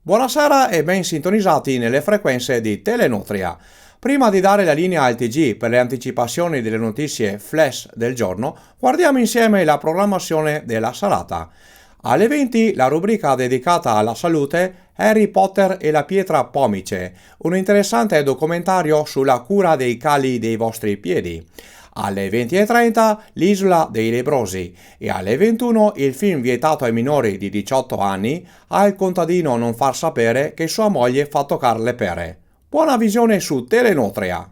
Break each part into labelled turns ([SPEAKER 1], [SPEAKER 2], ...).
[SPEAKER 1] Buonasera e ben sintonizzati nelle frequenze di Telenutria. Prima di dare la linea al TG per le anticipazioni delle notizie flash del giorno, guardiamo insieme la programmazione della serata. Alle 20 la rubrica dedicata alla salute Harry Potter e la pietra pomice, un interessante documentario sulla cura dei cali dei vostri piedi. Alle 20:30 l'Isola dei Lebbrosi e alle 21 il film vietato ai minori di 18 anni al contadino non far sapere che sua moglie fa toccare le pere. Buona visione su Telenutria.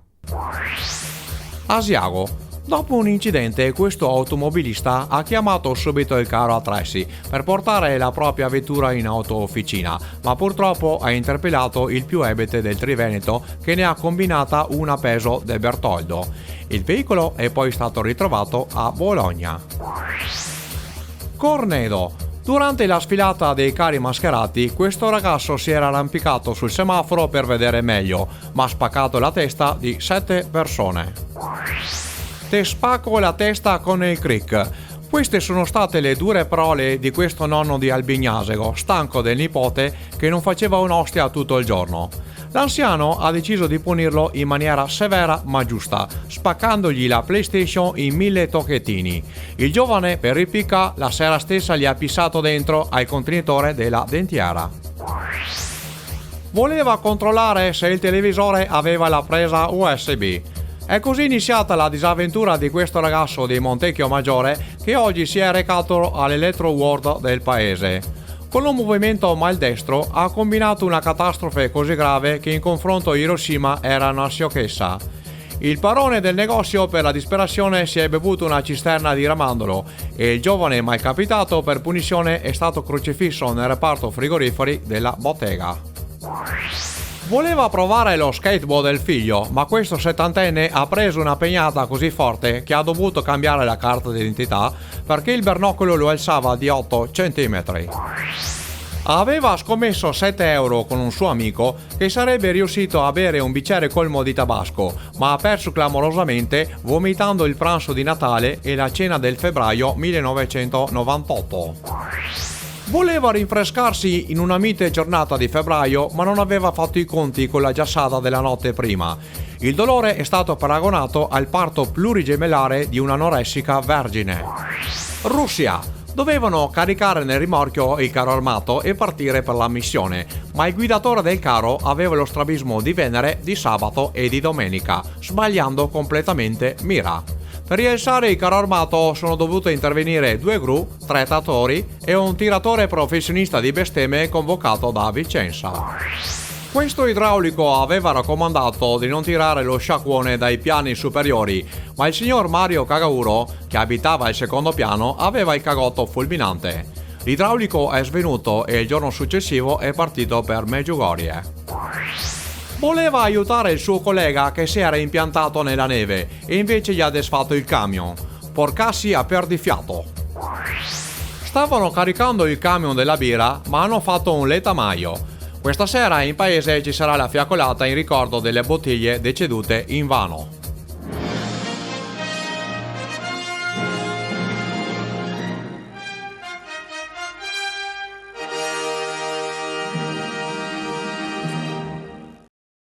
[SPEAKER 1] Asiago. Dopo un incidente, questo automobilista ha chiamato subito il carro attrezzi per portare la propria vettura in auto-officina, ma purtroppo ha interpellato il più ebete del Triveneto che ne ha combinata una peso del Bertoldo. Il veicolo è poi stato ritrovato a Bologna. Cornedo. Durante la sfilata dei carri mascherati, questo ragazzo si era arrampicato sul semaforo per vedere meglio, ma ha spaccato la testa di 7 persone. Te spacco la testa con il crick. Queste sono state le dure parole di questo nonno di Albignasego, stanco del nipote che non faceva un'ostia tutto il giorno. L'anziano ha deciso di punirlo in maniera severa ma giusta, spaccandogli la PlayStation in 1000 tocchettini. Il giovane, per ripicca, la sera stessa gli ha pissato dentro al contenitore della dentiera. Voleva controllare se il televisore aveva la presa USB. È così iniziata la disavventura di questo ragazzo di Montecchio Maggiore che oggi si è recato all'Electro World del paese. Con un movimento maldestro ha combinato una catastrofe così grave che in confronto a Hiroshima era una sciocchezza. Il padrone del negozio per la disperazione si è bevuto una cisterna di ramandolo e il giovane malcapitato per punizione è stato crocifisso nel reparto frigoriferi della bottega. Voleva provare lo skateboard del figlio, ma questo settantenne ha preso una pegnata così forte che ha dovuto cambiare la carta d'identità perché il bernocolo lo alzava di 8 centimetri. Aveva scommesso 7 euro con un suo amico che sarebbe riuscito a bere un bicchiere colmo di tabasco, ma ha perso clamorosamente vomitando il pranzo di Natale e la cena del febbraio 1998. Voleva rinfrescarsi in una mite giornata di febbraio, ma non aveva fatto i conti con la giassata della notte prima. Il dolore è stato paragonato al parto plurigemellare di un'anoressica vergine. Russia. Dovevano caricare nel rimorchio il carro armato e partire per la missione, ma il guidatore del carro aveva lo strabismo di Venere, di sabato e di domenica, sbagliando completamente mira. Per rialzare il carro armato sono dovute intervenire 2 gru, 3 trattori e un tiratore professionista di bestemmie convocato da Vicenza. Questo idraulico aveva raccomandato di non tirare lo sciacquone dai piani superiori, ma il signor Mario Cagauro, che abitava al secondo piano, aveva il cagotto fulminante. L'idraulico è svenuto e il giorno successivo è partito per Medjugorje. Voleva aiutare il suo collega che si era impiantato nella neve e invece gli ha desfatto il camion. Porcassi a perdifiato. Stavano caricando il camion della birra, ma hanno fatto un letamaio. Questa sera in paese ci sarà la fiaccolata in ricordo delle bottiglie decedute invano.